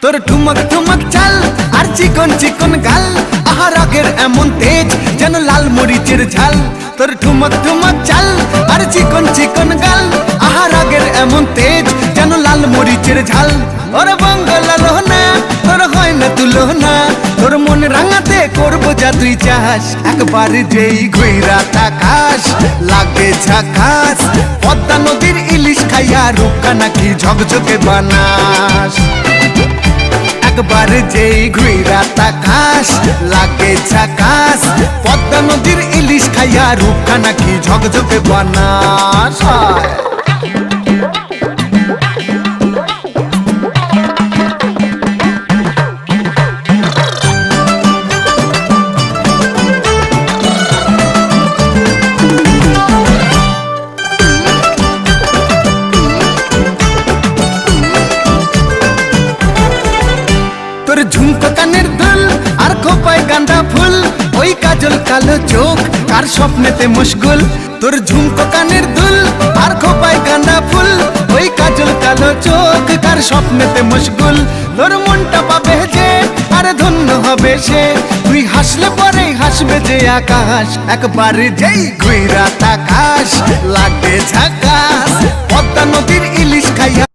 তোর ঠুমক ঠুমক চাল আর চিকন চিকন গাল, আহা রাগের এমন তেজ যেন লাল মরিচের ঝাল। তোর ঠুমক ঠুমক চাল আর চিকন চিকন গাল, আহা রাগের এমন তেজ যেন লাল মরিচের ঝাল। ওরে বাঙ্গালা লোহনা তোর হয় না তুলনা, তোর মন রাঙাতে করবো যা তুই চাস। একবার যেই ঘুইরা তাকাস লাগে ঝাকাস, পদ্মা নদীর ইলিশ খাইয়া রূপকা নাকি ঝকঝকে বানাস। একবার যেই ঘুইরা তাকাস লাগে ঝাকাস, পদ্মা নদীর ইলিশ খাইয়া রূপকা নাকি ঝকঝকে বানাস। তোর ঝুমকো কানের দুল আর খোপায় গাঁদা ফুল, ওই কাজল কালো চোখ কার স্বপ্নেতে মশগুল। তোর ঝুমকো কানের দুল আর খোপায় গাঁদা ফুল, ওই কাজল কালো চোখ কার স্বপ্নেতে মশগুল। তোর মনটা পাবে যে আর ধন্য হবে সে, তুই হাসলে পরেই হাসবে যে আকাশ। একবার যেই ঘুইরা তাকাস লাগে ঝাকাস, পদ্মা নদীর ইলিশ খাইয়া